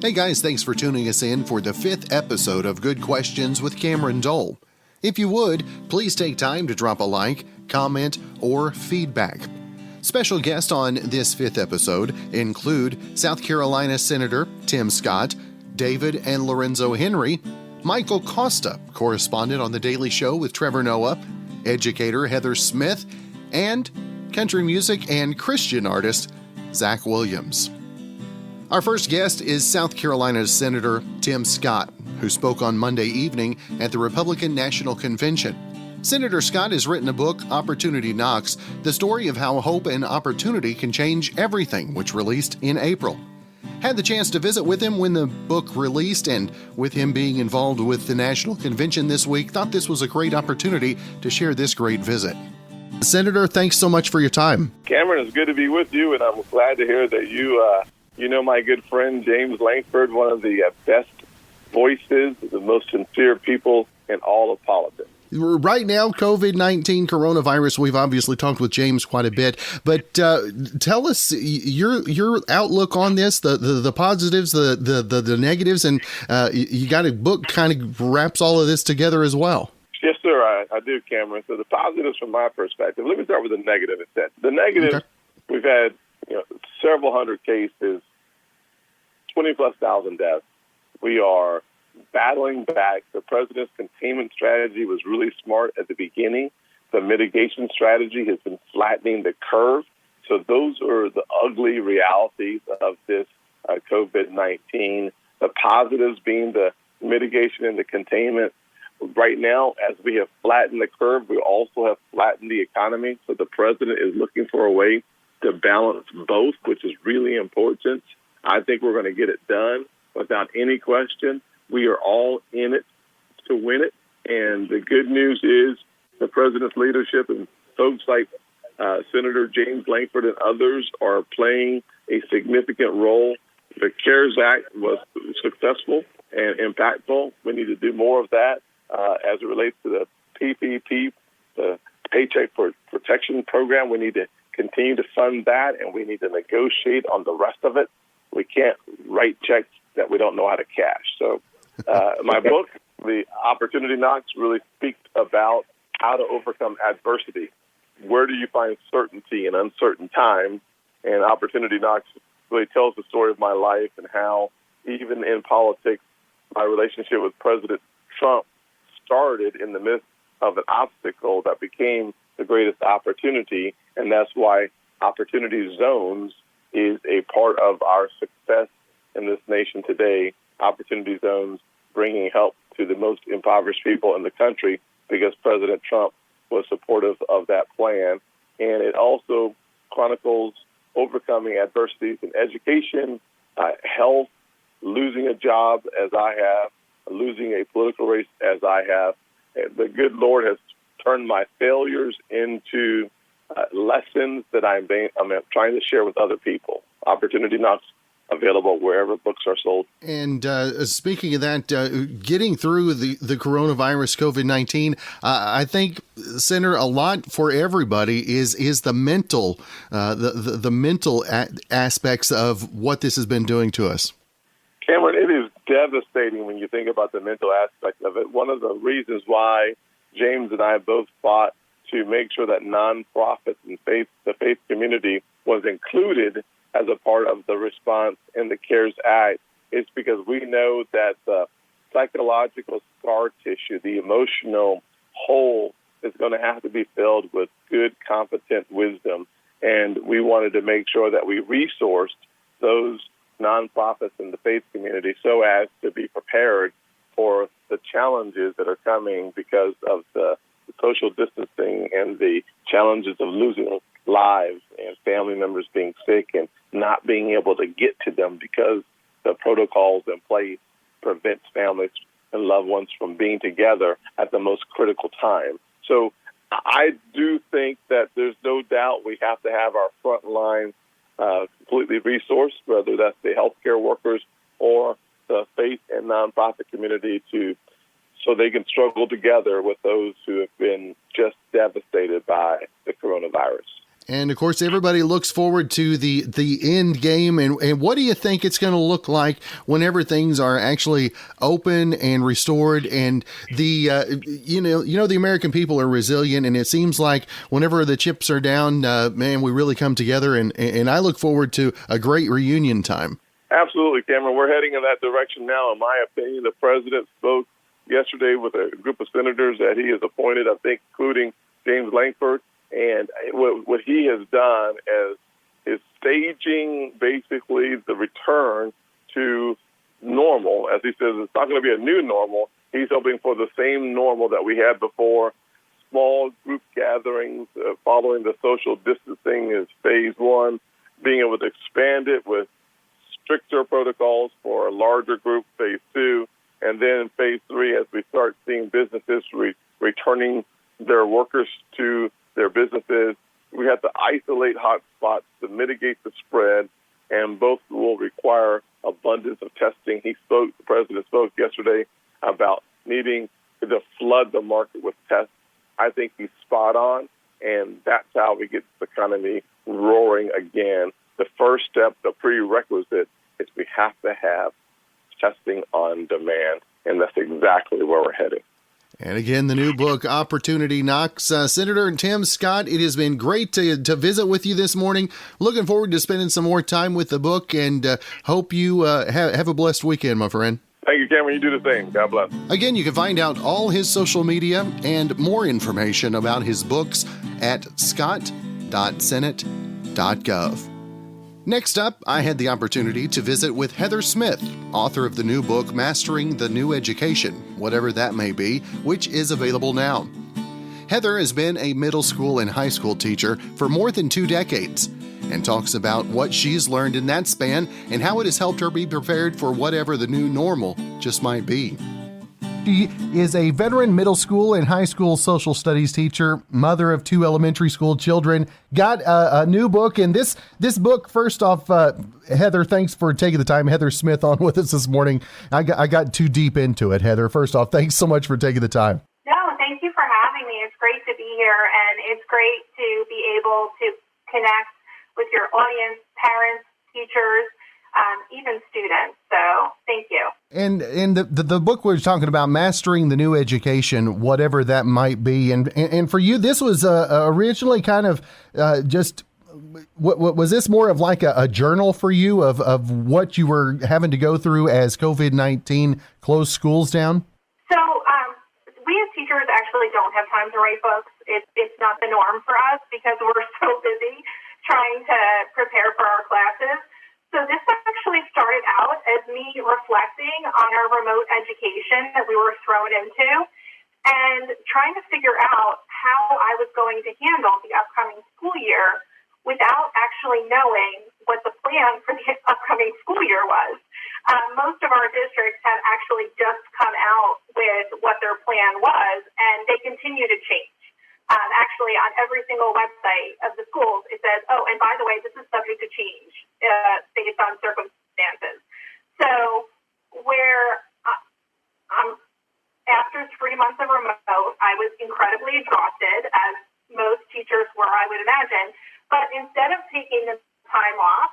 Hey guys, thanks for tuning us in for the 5th episode of Good Questions with Cameron Dole. If you would, please take time to drop a like, comment, or feedback. Special guests on this 5th episode include South Carolina Senator Tim Scott, David and Lorenzo Henrie, Michael Kosta, correspondent on The Daily Show with Trevor Noah, educator Heather Smith, and country music and Christian artist Zach Williams. Our first guest is South Carolina Senator Tim Scott, who spoke on Monday evening at the Republican National Convention. Senator Scott has written a book, Opportunity Knocks, the story of how hope and opportunity can change everything, which released in April. Had the chance to visit with him when the book released, and with him being involved with the National Convention this week, thought this was a great opportunity to share this great visit. Senator, thanks so much for your time. Cameron, it's good to be with you, and I'm glad to hear that you know my good friend James Lankford, one of the best voices, the most sincere people in all of politics. Right now, COVID-19 coronavirus, we've obviously talked with James quite a bit, but tell us your outlook on this, the positives, the negatives, and you got a book kind of wraps all of this together as well. Yes, sir, I do, Cameron. So the positives from my perspective, let me start with the negative instead. The negative, okay. We've had several hundred cases, 20-plus thousand deaths. We are battling back. The president's containment strategy was really smart at the beginning. The mitigation strategy has been flattening the curve. So those are the ugly realities of this COVID-19. The positives being the mitigation and the containment. Right now, as we have flattened the curve, we also have flattened the economy. So the president is looking for a way to balance both, which is really important. I think we're going to get it done without any question. We are all in it to win it. And the good news is the president's leadership and folks like Senator James Lankford and others are playing a significant role. The CARES Act was successful and impactful. We need to do more of that as it relates to the PPP, the Paycheck Protection Program. We need to continue to fund that, and we need to negotiate on the rest of it. We can't write checks that we don't know how to cash. So my book, The Opportunity Knocks, really speaks about how to overcome adversity. Where do you find certainty in uncertain times? And Opportunity Knocks really tells the story of my life and how, even in politics, my relationship with President Trump started in the midst of an obstacle that became the greatest opportunity. And that's why Opportunity Zones is a part of our success in this nation today. Opportunity Zones bringing help to the most impoverished people in the country because President Trump was supportive of that plan. And it also chronicles overcoming adversities in education, health, losing a job as I have, losing a political race as I have. The good Lord has turned my failures into lessons that I'm trying to share with other people. Opportunity Knocks, available wherever books are sold. And speaking of that, getting through the coronavirus, COVID-19, I think, Senator, a lot for everybody is the mental, the mental aspects of what this has been doing to us. Cameron, it is devastating when you think about the mental aspect of it. One of the reasons why James and I both fought to make sure that nonprofits and the faith community was included as a part of the response in the CARES Act is because we know that the psychological scar tissue, the emotional hole, is going to have to be filled with good, competent wisdom. And we wanted to make sure that we resourced those nonprofits in the faith community so as to be prepared for the challenges that are coming because of the social distancing and the challenges of losing lives and family members being sick and not being able to get to them because the protocols in place prevents families and loved ones from being together at the most critical time. So I do think that there's no doubt we have to have our front line completely resourced, whether that's the healthcare workers or the faith and nonprofit community, so they can struggle together with those who have been just devastated by the coronavirus. And, of course, everybody looks forward to the end game. And what do you think it's going to look like whenever things are actually open and restored? And the American people are resilient, and it seems like whenever the chips are down, man, we really come together. And I look forward to a great reunion time. Absolutely, Cameron. We're heading in that direction now. In my opinion, the president spoke yesterday with a group of senators that he has appointed, I think, including James Lankford. And what he has done is staging basically the return to normal. As he says, it's not going to be a new normal. He's hoping for the same normal that we had before. Small group gatherings following the social distancing is phase one. Being able to expand it with stricter protocols for a larger group, phase two. And then phase three, as we start seeing businesses returning their workers to their businesses, we have to isolate hotspots to mitigate the spread, and both will require abundance of testing. The president spoke yesterday about needing to flood the market with tests. I think he's spot on, and that's how we get the economy roaring again. The first step, the prerequisite, is we have to have testing on demand, and that's exactly where we're heading. And again, the new book, Opportunity Knocks. Senator Tim Scott, it has been great to visit with you this morning. Looking forward to spending some more time with the book, and hope you have a blessed weekend, my friend. Thank you, Cameron. You do the same. God bless. Again, you can find out all his social media and more information about his books at scott.senate.gov. Next up, I had the opportunity to visit with Heather Smith, author of the new book, Mastering the New Education, whatever that may be, which is available now. Heather has been a middle school and high school teacher for more than 2 decades and talks about what she's learned in that span and how it has helped her be prepared for whatever the new normal just might be. She is a veteran middle school and high school social studies teacher, mother of 2 elementary school children, got a new book. And this book, first off, Heather, thanks for taking the time. Heather Smith on with us this morning. I got too deep into it, Heather. First off, thanks so much for taking the time. No, thank you for having me. It's great to be here, and it's great to be able to connect with your audience, parents, teachers, even students. So thank you. And the book we're talking about, Mastering the New Education, whatever that might be. And for you, this was originally kind of just, what was this more of like a journal for you of what you were having to go through as COVID-19 closed schools down? So we as teachers actually don't have time to write books. It's not the norm for us because we're so busy trying to prepare for our classes. So this actually started out as me reflecting on our remote education that we were thrown into and trying to figure out how I was going to handle the upcoming school year without actually knowing what the plan for the upcoming school year was. Most of our districts have actually just come out with what their plan was, and they continue to change. Actually, on every single website of the schools, it says, oh, and by the way, this is subject to change based on circumstances. So after 3 months of remote, I was incredibly exhausted, as most teachers were, I would imagine. But instead of taking the time off,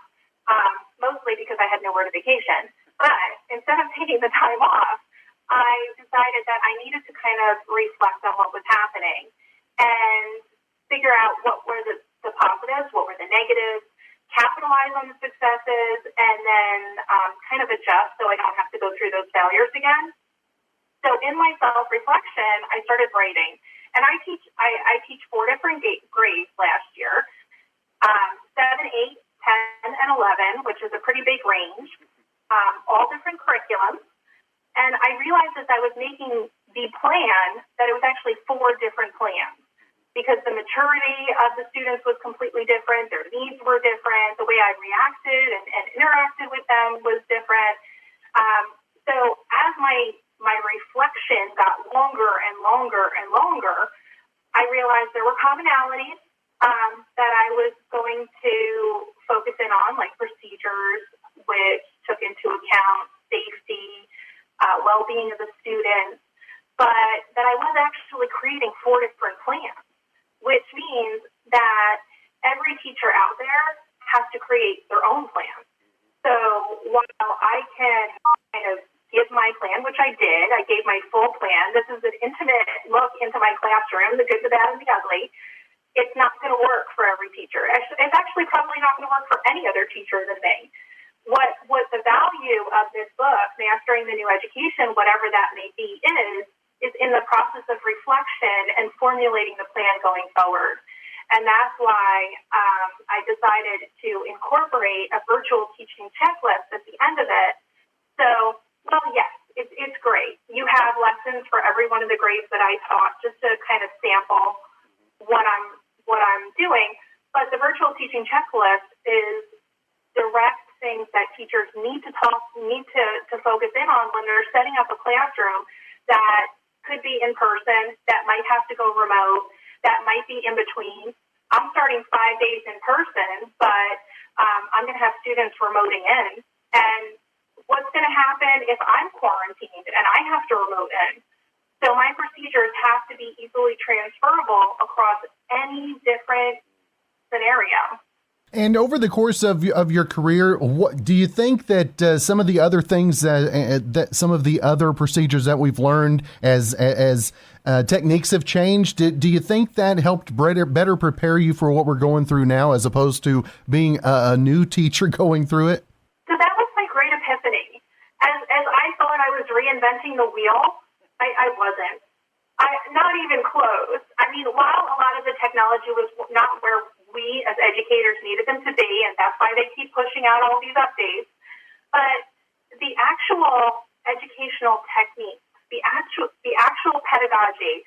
mostly because I had nowhere to vacation, but instead of taking the time off, I decided that I needed to kind of reflect on what was happening and figure out what were the positives, what were the negatives, capitalize on the successes, and then kind of adjust so I don't have to go through those failures again. So in my self-reflection, I started writing. And I teach 4 different grades last year, 7, 8, 10, and 11, which is a pretty big range, all different curriculums. And I realized as I was making the plan that it was actually 4 different plans, because the maturity of the students was completely different, their needs were different, the way I reacted and interacted with them was different. So as my reflection got longer and longer and longer, I realized there were commonalities that I was going to focus in on, like procedures, which took into account safety, well-being of the students, but that I was actually creating 4 different plans, which means that every can kind of give my plan, which I did. I gave my full plan. This is an intimate look into my classroom, the good, the bad, and the ugly. It's not going to work for every teacher. It's actually probably not going to work for any other teacher than me. What the value of this book, Mastering the New Education, whatever that may be, is in the process of reflection and formulating the plan going forward. And that's why I decided to incorporate a virtual teaching checklist at the end of it. So, well, yes, it's great. You have lessons for every one of the grades that I taught, just to kind of sample what I'm doing. But the virtual teaching checklist is direct things that teachers need to focus in on when they're setting up a classroom that could be in person, that might have to go remote, that might be in between. I'm starting 5 days in person, but I'm going to have students remoting in. And what's going to happen if I'm quarantined and I have to remote in? So my procedures have to be easily transferable across any different scenario. And over the course of your career, what do you think that some of the other things that some of the other procedures that we've learned as techniques have changed? Do you think that helped better prepare you for what we're going through now, as opposed to being a new teacher going through it? So that was my great epiphany. As I thought I was reinventing the wheel, I wasn't. Not even close. I mean, while a lot of the technology was not where we as educators needed them to be, and that's why they keep pushing out all these updates, but the actual educational techniques, the actual pedagogy,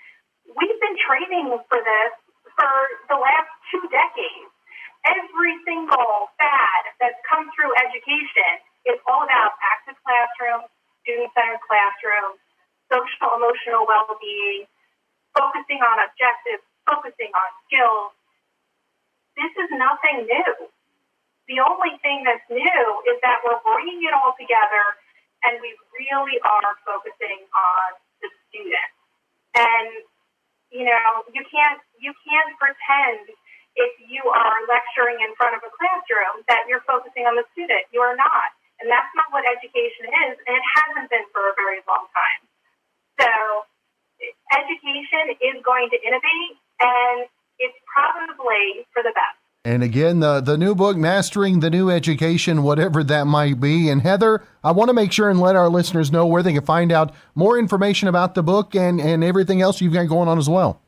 we've been training for this for the last 2 decades. Every single fad that's come through education is all about active classroom, student-centered classroom, social emotional well-being, focusing on objectives, focusing on skills. This is nothing new. The only thing that's new is that we're bringing it all together, and we really are focusing on the student. And you can't pretend if you are lecturing in front of a classroom that you're focusing on the student. You are not, and that's not what education is, and it hasn't been for a very long time. So education is going to innovate, and it's probably for the best. And again, the new book, Mastering the New Education, whatever that might be. And Heather, I want to make sure and let our listeners know where they can find out more information about the book and everything else you've got going on as well.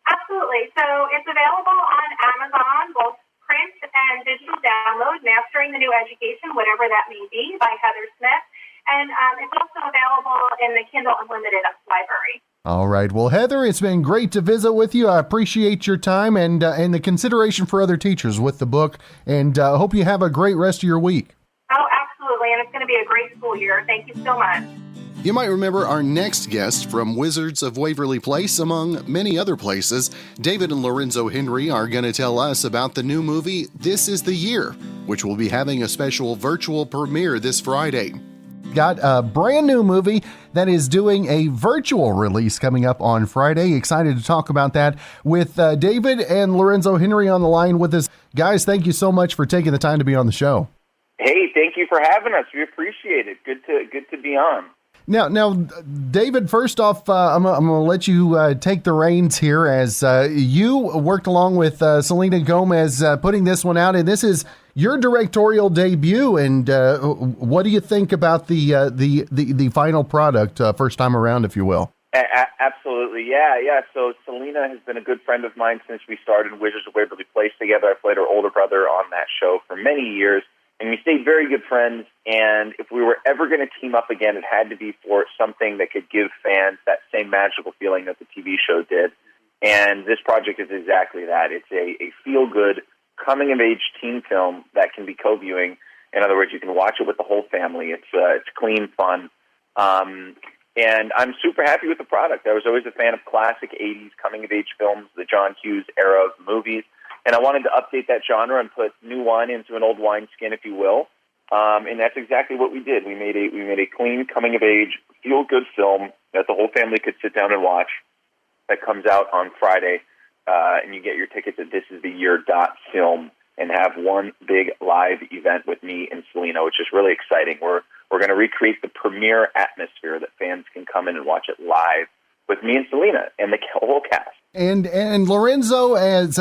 Absolutely. So it's available on Amazon, both print and digital download, Mastering the New Education, whatever that may be, by Heather Smith. And it's also available in the Kindle Unlimited library. All right. Well, Heather, it's been great to visit with you. I appreciate your time and the consideration for other teachers with the book, and hope you have a great rest of your week. Oh, absolutely. And it's going to be a great school year. Thank you so much. You might remember our next guest from Wizards of Waverly Place, among many other places. David and Lorenzo Henrie are going to tell us about the new movie, This Is the Year, which will be having a special virtual premiere this Friday. Got a brand new movie that is doing a virtual release coming up on Friday. Excited to talk about that with David and Lorenzo Henrie on the line with us. Guys, thank you so much for taking the time to be on the show. Hey, thank you for having us. We appreciate it. Good to be on. Now, David, first off, I'm going to let you take the reins here as you worked along with Selena Gomez putting this one out, and this is your directorial debut. And what do you think about the final product, first time around, if you will? Absolutely, yeah. So Selena has been a good friend of mine since we started Wizards of Waverly Place together. I played her older brother on that show for many years. And we stayed very good friends, and if we were ever going to team up again, it had to be for something that could give fans that same magical feeling that the TV show did. And this project is exactly that. It's a feel-good, coming-of-age teen film that can be co-viewing. In other words, you can watch it with the whole family. It's clean, fun. And I'm super happy with the product. I was always a fan of classic 80s coming-of-age films, the John Hughes era of movies. And I wanted to update that genre and put new wine into an old wineskin, if you will. And that's exactly what we did. We made a clean, coming-of-age, feel-good film that the whole family could sit down and watch. That comes out on Friday, and you get your tickets at thisistheyear.film and have one big live event with me and Selena, which is really exciting. We're we're going to recreate the premiere atmosphere that fans can come in and watch it live with me and Selena and the whole cast. And Lorenzo, as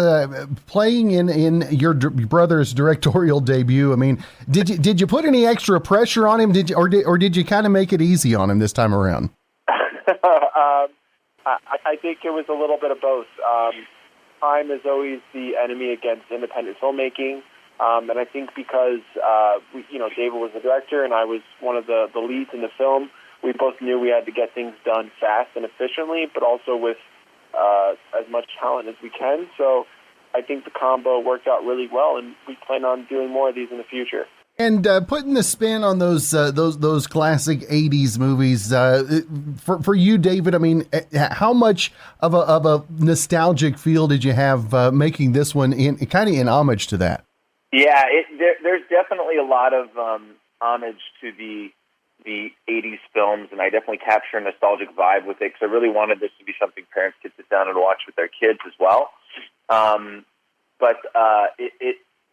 playing in your brother's directorial debut, I mean, did you put any extra pressure on him? Did you kind of make it easy on him this time around? I think it was a little bit of both. Time is always the enemy against independent filmmaking, and I think because David was the director and I was one of the leads in the film, we both knew we had to get things done fast and efficiently, but also with as much talent as we can. So I think the combo worked out really well, and we plan on doing more of these in the future. And putting the spin on those classic '80s movies for you, David. I mean, how much of a nostalgic feel did you have making this one in homage to that? Yeah, there's definitely a lot of homage to the '80s films, and I definitely capture a nostalgic vibe with it because I really wanted this to be something parents could sit down and watch with their kids as well. But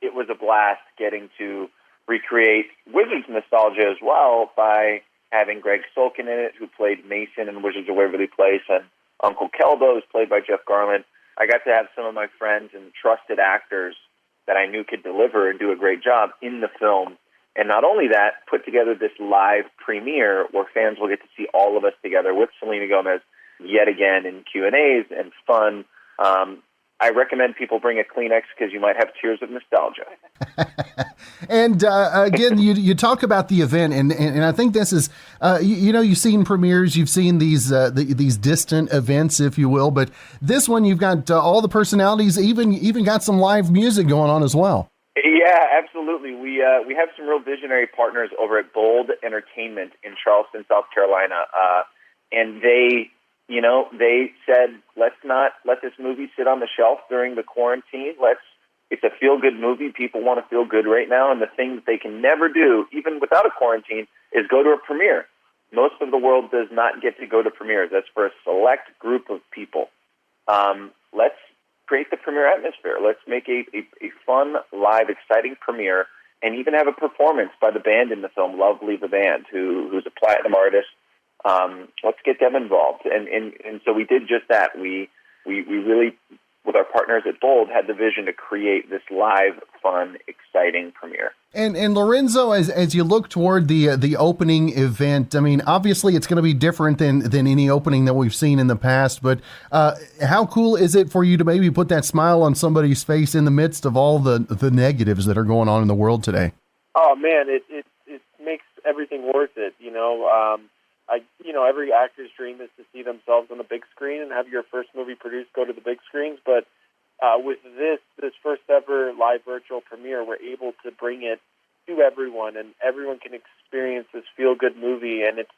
it was a blast getting to recreate Wizards nostalgia as well by having Greg Sulkin in it, who played Mason in Wizards of Waverly Place, and Uncle Kelbo, who's played by Jeff Garland. I got to have some of my friends and trusted actors that I knew could deliver and do a great job in the film. And not only that, put together this live premiere where fans will get to see all of us together with Selena Gomez yet again in Q&As and fun. I recommend people bring a Kleenex because you might have tears of nostalgia. And again, you talk about the event, and I think this is, you've seen premieres, you've seen these distant events, if you will, but this one you've got all the personalities, even got some live music going on as well. Yeah, absolutely. We have some real visionary partners over at Bold Entertainment in Charleston, South Carolina, and they said, let's not let this movie sit on the shelf during the quarantine. It's a feel-good movie. People want to feel good right now, and the thing that they can never do, even without a quarantine, is go to a premiere. Most of the world does not get to go to premieres. That's for a select group of people. Let's create the premiere atmosphere. Let's make a fun, live, exciting premiere, and even have a performance by the band in the film, Lovely the Band, who's a platinum artist. Let's get them involved. And so we did just that. We really, with our partners at Bold, had the vision to create this live, fun, exciting premiere. And Lorenzo, as you look toward the opening event, I mean, obviously it's going to be different than any opening that we've seen in the past, but how cool is it for you to maybe put that smile on somebody's face in the midst of all the negatives that are going on in the world today? Oh man, it makes everything worth it. Every actor's dream is to see themselves on the big screen and have your first movie produced go to the big screens. But with this first ever live virtual premiere, we're able to bring it to everyone, and everyone can experience this feel-good movie. And it's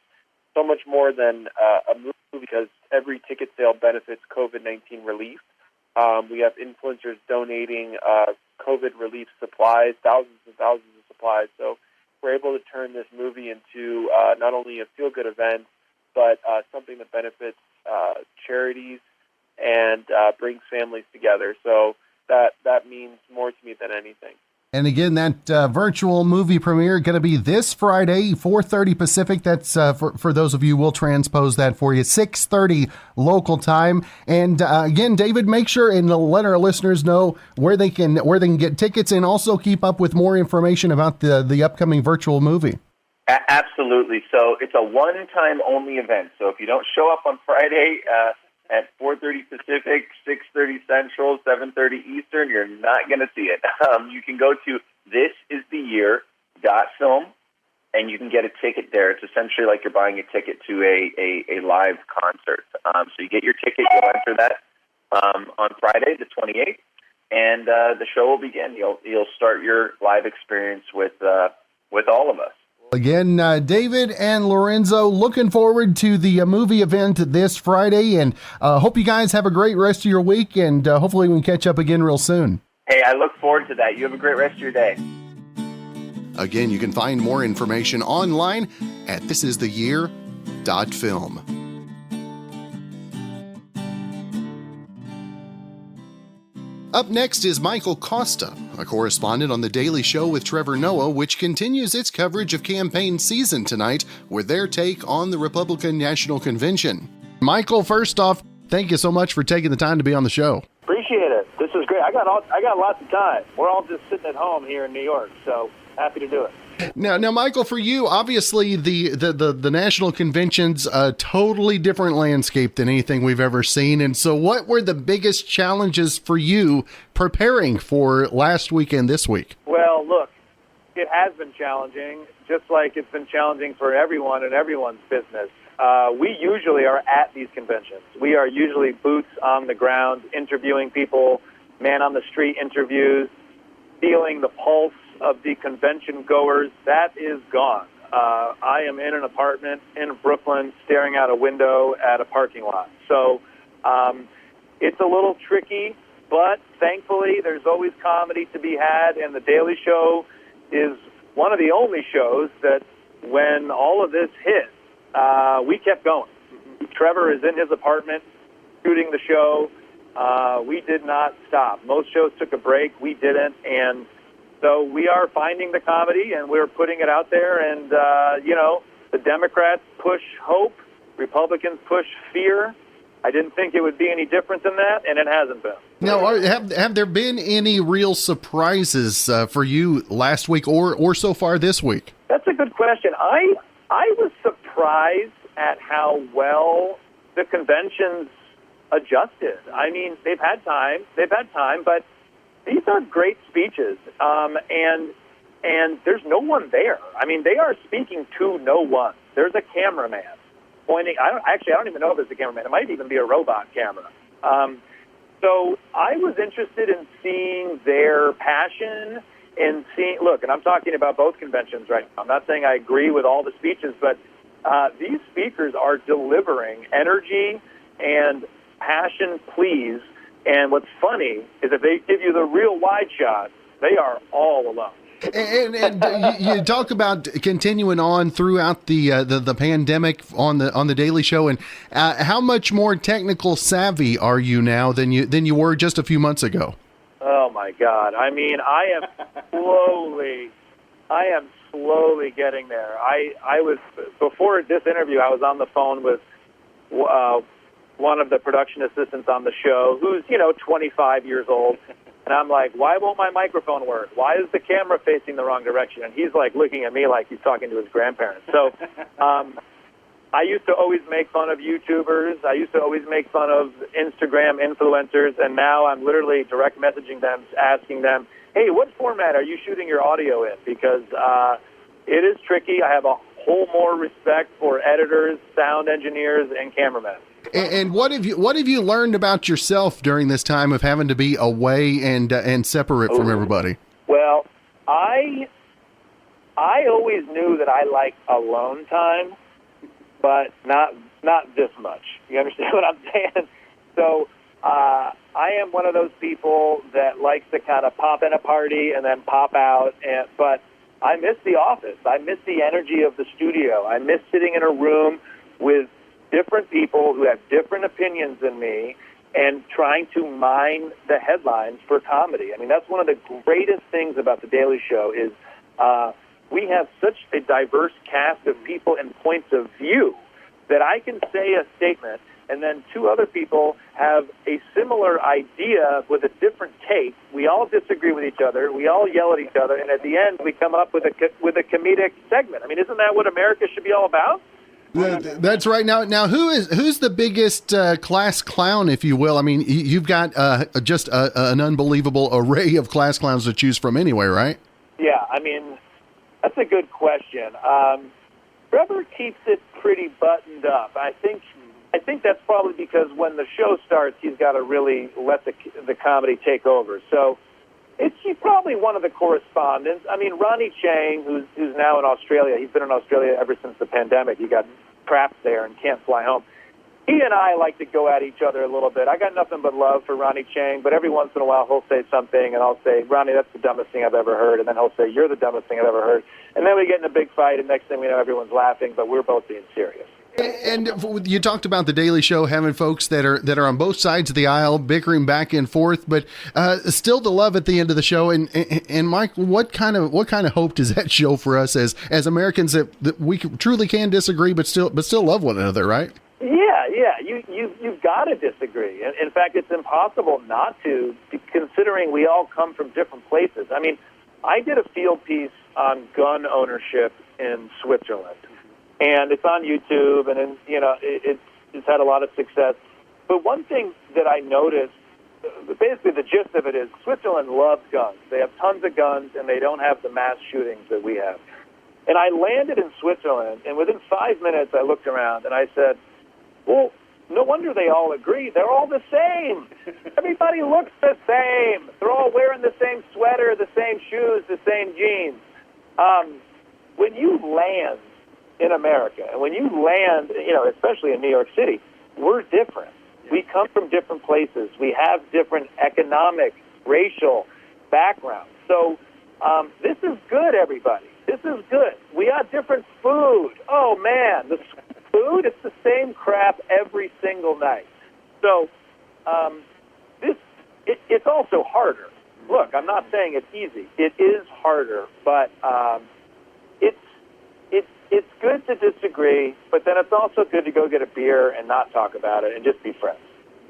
so much more than a movie because every ticket sale benefits COVID-19 relief. We have influencers donating COVID relief supplies, thousands and thousands of supplies. So we're able to turn this movie into not only a feel-good event, but something that benefits charities and brings families together. So that means more to me than anything. And again, that virtual movie premiere going to be this Friday, 4:30 Pacific. That's for those of you, we'll transpose that for you, 6:30 local time. And again, David, make sure and let our listeners know where they can get tickets, and also keep up with more information about the upcoming virtual movie. Absolutely. So it's a one-time only event. So if you don't show up on Friday at 4:30 Pacific, 6:30 Central, 7:30 Eastern, you're not going to see it. You can go to thisistheyear.film, and you can get a ticket there. It's essentially like you're buying a ticket to a live concert. So you get your ticket, you'll enter that on Friday, the 28th, and the show will begin. You'll start your live experience with all of us. Again, David and Lorenzo, looking forward to the movie event this Friday, and hope you guys have a great rest of your week, and hopefully we can catch up again real soon. Hey, I look forward to that. You have a great rest of your day. Again, you can find more information online at thisistheyear.film. Up next is Michael Kosta, a correspondent on The Daily Show with Trevor Noah, which continues its coverage of campaign season tonight with their take on the Republican National Convention. Michael, first off, thank you so much for taking the time to be on the show. Appreciate it. This is great. I got lots of time. We're all just sitting at home here in New York, so happy to do it. Now, Michael, for you, obviously the National Convention's a totally different landscape than anything we've ever seen. And so what were the biggest challenges for you preparing for last week and this week? Well, look, it has been challenging, just like it's been challenging for everyone in everyone's business. We usually are at these conventions. We are usually boots on the ground, interviewing people, man-on-the-street interviews, feeling the pulse of the convention goers. That is gone. I am in an apartment in Brooklyn staring out a window at a parking lot. So it's a little tricky, but thankfully there's always comedy to be had, and The Daily Show is one of the only shows that when all of this hit, we kept going. Trevor is in his apartment shooting the show. We did not stop. Most shows took a break. We didn't, and so we are finding the comedy, and we're putting it out there. And, the Democrats push hope. Republicans push fear. I didn't think it would be any different than that, and it hasn't been. Now, have there been any real surprises for you last week or so far this week? That's a good question. I was surprised at how well the conventions adjusted. I mean, they've had time, but these are great speeches, and there's no one there. I mean, they are speaking to no one. There's a cameraman pointing. I don't even know if it's a cameraman. It might even be a robot camera. So I was interested in seeing their passion and seeing. Look, and I'm talking about both conventions right now. I'm not saying I agree with all the speeches, but these speakers are delivering energy and passion, please. And what's funny is if they give you the real wide shot, they are all alone. And you talk about continuing on throughout the pandemic on the Daily Show, and how much more technical savvy are you now than you were just a few months ago? Oh my God! I mean, I am slowly getting there. I was before this interview, I was on the phone with one of the production assistants on the show, who's 25 years old. And I'm like, why won't my microphone work? Why is the camera facing the wrong direction? And he's like looking at me like he's talking to his grandparents. So I used to always make fun of YouTubers. I used to always make fun of Instagram influencers. And now I'm literally direct messaging them, asking them, hey, what format are you shooting your audio in? Because it is tricky. I have a whole more respect for editors, sound engineers, and cameramen. And what have you learned about yourself during this time of having to be away and separate from everybody? Well, I always knew that I liked alone time, but not this much. You understand what I'm saying? So I am one of those people that likes to kind of pop in a party and then pop out. But I miss the office. I miss the energy of the studio. I miss sitting in a room with different people who have different opinions than me and trying to mine the headlines for comedy. I mean, that's one of the greatest things about The Daily Show is we have such a diverse cast of people and points of view that I can say a statement and then two other people have a similar idea with a different take. We all disagree with each other. We all yell at each other. And at the end, we come up with a comedic segment. I mean, isn't that what America should be all about? That's right. Now, who's the biggest class clown, if you will? I mean, you've got just an unbelievable array of class clowns to choose from anyway, right? Yeah, I mean, that's a good question. Trevor keeps it pretty buttoned up. I think that's probably because when the show starts, he's got to really let the comedy take over. So he's probably one of the correspondents. I mean, Ronnie Chang, who's now in Australia, he's been in Australia ever since the pandemic. He got trapped there and can't fly home. He and I like to go at each other a little bit. I got nothing but love for Ronnie Chang, but every once in a while he'll say something, and I'll say, Ronnie, that's the dumbest thing I've ever heard. And then he'll say, you're the dumbest thing I've ever heard. And then we get in a big fight, and next thing we know, everyone's laughing, but we're both being serious. And you talked about the Daily Show having folks that are on both sides of the aisle, bickering back and forth, but still the love at the end of the show. And Mike, what kind of hope does that show for us as Americans that we truly can disagree, but still love one another, right? Yeah. You've got to disagree. In fact, it's impossible not to, considering we all come from different places. I mean, I did a field piece on gun ownership in Switzerland. And it's on YouTube, and it's had a lot of success. But one thing that I noticed, basically the gist of it is Switzerland loves guns. They have tons of guns, and they don't have the mass shootings that we have. And I landed in Switzerland, and within 5 minutes I looked around, and I said, well, no wonder they all agree. They're all the same. Everybody looks the same. They're all wearing the same sweater, the same shoes, the same jeans. When you land in America, and when you land, especially in New York City, we're different. We come from different places. We have different economic, racial backgrounds. So this is good, everybody. This is good. We got different food. Oh, man, the food, it's the same crap every single night. So it's also harder. Look, I'm not saying it's easy. It is harder, but it's good to disagree, but then it's also good to go get a beer and not talk about it and just be friends.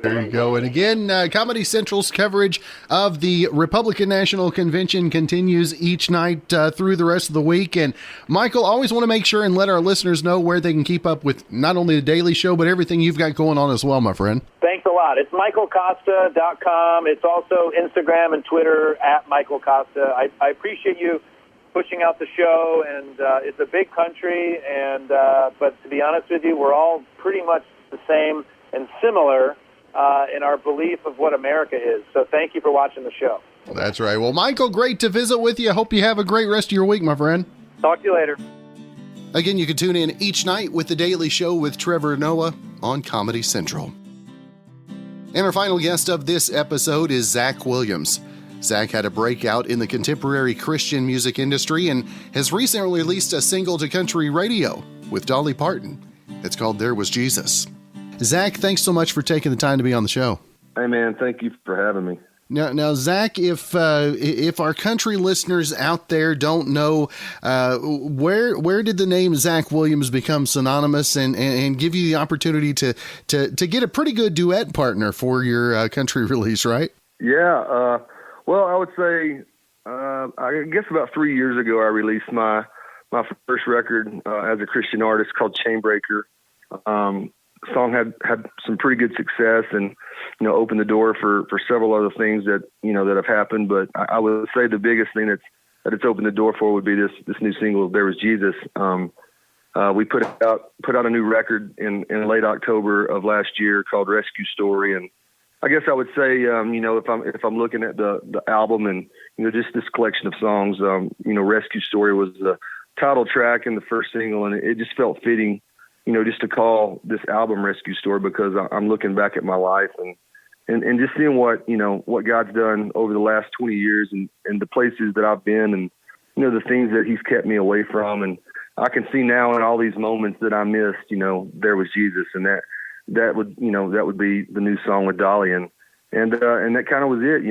There you go. And again, Comedy Central's coverage of the Republican National Convention continues each night through the rest of the week. And Michael, always want to make sure and let our listeners know where they can keep up with not only the Daily Show, but everything you've got going on as well, my friend. Thanks a lot. It's michaelkosta.com. It's also Instagram and Twitter at Michael Kosta. I appreciate you pushing out the show, and it's a big country, and but to be honest with you, we're all pretty much the same and similar in our belief of what America is. So thank you for watching the show. That's right. Well, Michael, great to visit with you. I hope you have a great rest of your week, my friend. Talk to you later. Again, you can tune in each night with The Daily Show with Trevor Noah on Comedy Central. And our final guest of this episode is Zach Williams. Zach had a breakout in the contemporary Christian music industry and has recently released a single to country radio with Dolly Parton. It's called There Was Jesus. Zach, thanks so much for taking the time to be on the show. Hey, man, thank you for having me. Now, Zach, if our country listeners out there don't know, where did the name Zach Williams become synonymous and give you the opportunity to get a pretty good duet partner for your country release, right? Yeah, well, I would say, I guess about 3 years ago, I released my first record as a Christian artist called Chainbreaker. The song had some pretty good success and, opened the door for several other things that have happened. But I would say the biggest thing that it's opened the door for would be this new single, There Was Jesus. We put out a new record in late October of last year called Rescue Story. And I guess I would say, if I'm looking at the album and, just this collection of songs, Rescue Story was the title track and the first single, and it just felt fitting, just to call this album Rescue Story, because I'm looking back at my life and just seeing what God's done over the last 20 years and the places that I've been and, the things that he's kept me away from. And I can see now in all these moments that I missed, there was Jesus, and that would be the new song with Dolly. And that kind of was it.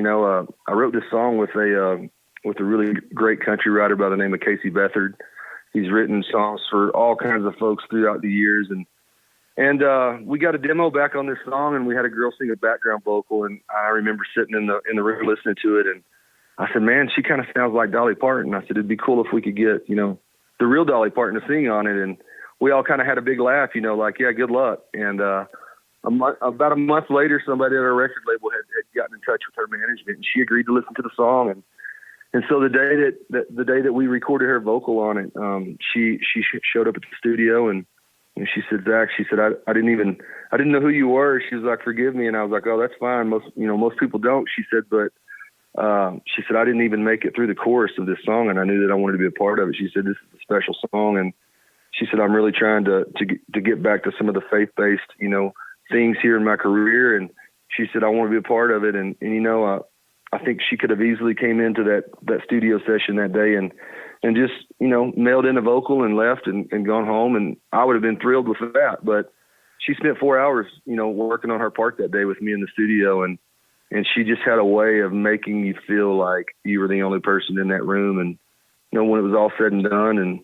I wrote this song with a really great country writer by the name of Casey Beathard. He's written songs for all kinds of folks throughout the years. And we got a demo back on this song, and we had a girl sing a background vocal. And I remember sitting in the room listening to it, and I said, man, she kind of sounds like Dolly Parton. I said, it'd be cool if we could get, the real Dolly Parton to sing on it. And we all kind of had a big laugh, like, yeah, good luck. And about a month later, somebody at our record label had gotten in touch with her management, and she agreed to listen to the song. And so the day that we recorded her vocal on it, she showed up at the studio and she said, Zach, she said, I didn't know who you were. She was like, forgive me. And I was like, oh, that's fine. Most people don't. She said, but she said, I didn't even make it through the chorus of this song, and I knew that I wanted to be a part of it. She said, this is a special song. And she said, I'm really trying to get back to some of the faith-based, things here in my career. And she said, I want to be a part of it. And I think she could have easily came into that studio session that day and just, mailed in a vocal and left and gone home. And I would have been thrilled with that. But she spent 4 hours, working on her part that day with me in the studio. And she just had a way of making you feel like you were the only person in that room. And, when it was all said and done, and,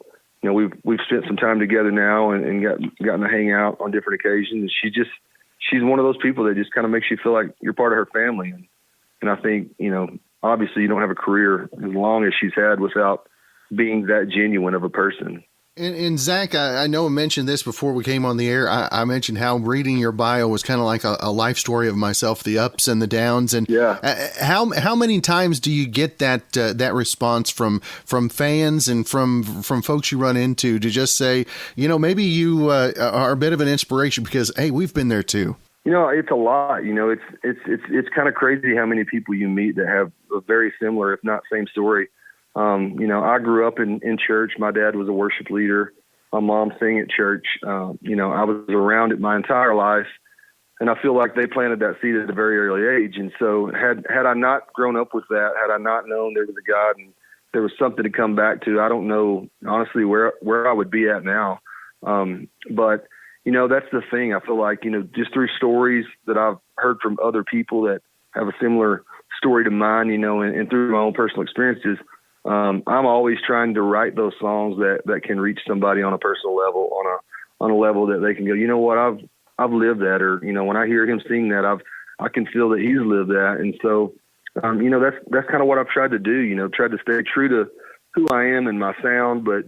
we've spent some time together now and gotten to hang out on different occasions. And she's one of those people that just kind of makes you feel like you're part of her family. And I think, obviously you don't have a career as long as she's had without being that genuine of a person. And Zach, I know I mentioned this before we came on the air. I mentioned how reading your bio was kind of like a life story of myself, the ups and the downs. And how many times do you get that response from fans and from folks you run into to just say, maybe you are a bit of an inspiration because, hey, we've been there too? It's a lot. It's kind of crazy how many people you meet that have a very similar, if not same story. I grew up in church. My dad was a worship leader. My mom sang at church. I was around it my entire life, and I feel like they planted that seed at a very early age. And so had I not grown up with that, had I not known there was a God and there was something to come back to, I don't know, honestly, where I would be at now. But that's the thing. I feel like, just through stories that I've heard from other people that have a similar story to mine, and through my own personal experiences, I'm always trying to write those songs that can reach somebody on a personal level, on a level that they can go, what, I've lived that, or, when I hear him sing that, I can feel that he's lived that. And so, that's kind of what I've tried to do, tried to stay true to who I am and my sound, but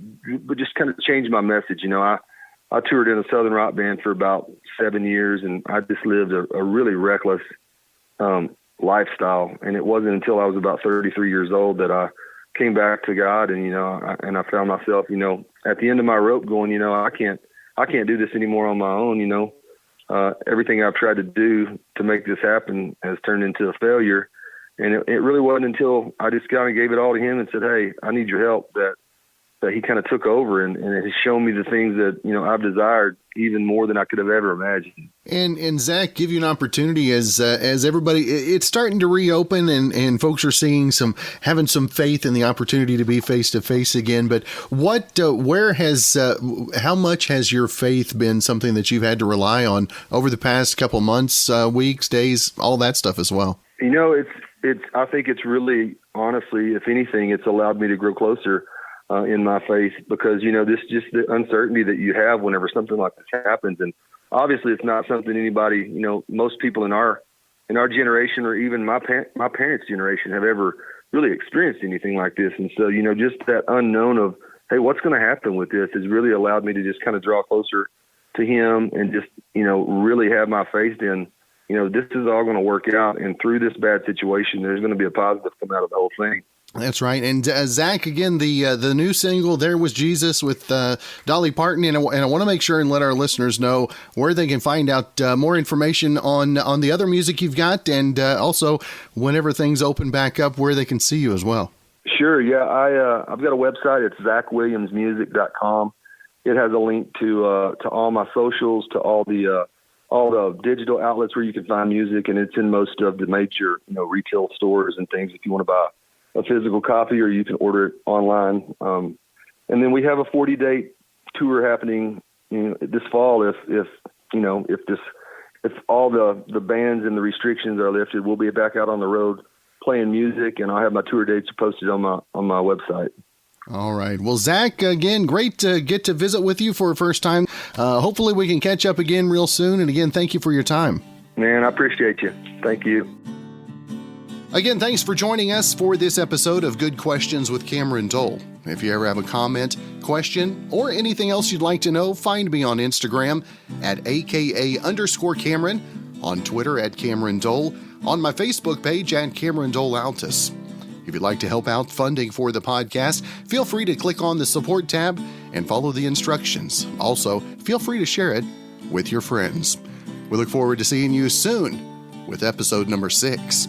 just kind of change my message. I toured in a Southern rock band for about 7 years, and I just lived a really reckless, lifestyle. And it wasn't until I was about 33 years old that I came back to God, and I found myself, at the end of my rope, going, I can't do this anymore on my own. Everything I've tried to do to make this happen has turned into a failure, and it really wasn't until I just kind of gave it all to him and said, "Hey, I need your help," that he kind of took over and it has shown me the things that I've desired even more than I could have ever imagined. And Zach, give you an opportunity as everybody, it's starting to reopen and folks are having some faith in the opportunity to be face to face again. But how much has your faith been something that you've had to rely on over the past couple months, weeks, days, all that stuff as well? I think it's really, honestly, if anything, it's allowed me to grow closer in my faith, because, this just the uncertainty that you have whenever something like this happens. And obviously it's not something anybody, most people in our generation, or even my parents' generation, have ever really experienced anything like this. And so, just that unknown of, hey, what's going to happen with this has really allowed me to just kind of draw closer to him and just, really have my faith in, this is all going to work out. And through this bad situation, there's going to be a positive come out of the whole thing. That's right. And Zach, again, the new single, There Was Jesus, with Dolly Parton. And I want to make sure and let our listeners know where they can find out more information on the other music you've got, and also whenever things open back up, where they can see you as well. Sure. Yeah. I've got a website. It's ZachWilliamsMusic.com. It has a link to all my socials, to all the digital outlets where you can find music, and it's in most of the major retail stores and things if you want to buy a physical copy, or you can order it online. And then we have a 40-date tour happening this fall. If all the bans and the restrictions are lifted, we'll be back out on the road playing music, and I'll have my tour dates posted on my website. All right. Well, Zach, again, great to get to visit with you for a first time. Hopefully we can catch up again real soon. And again, thank you for your time. Man, I appreciate you. Thank you. Again, thanks for joining us for this episode of Good Questions with Cameron Dole. If you ever have a comment, question, or anything else you'd like to know, find me on Instagram at aka_Cameron, on Twitter at Cameron Dole, on my Facebook page at Cameron Dole Altus. If you'd like to help out funding for the podcast, feel free to click on the support tab and follow the instructions. Also, feel free to share it with your friends. We look forward to seeing you soon with episode number 6.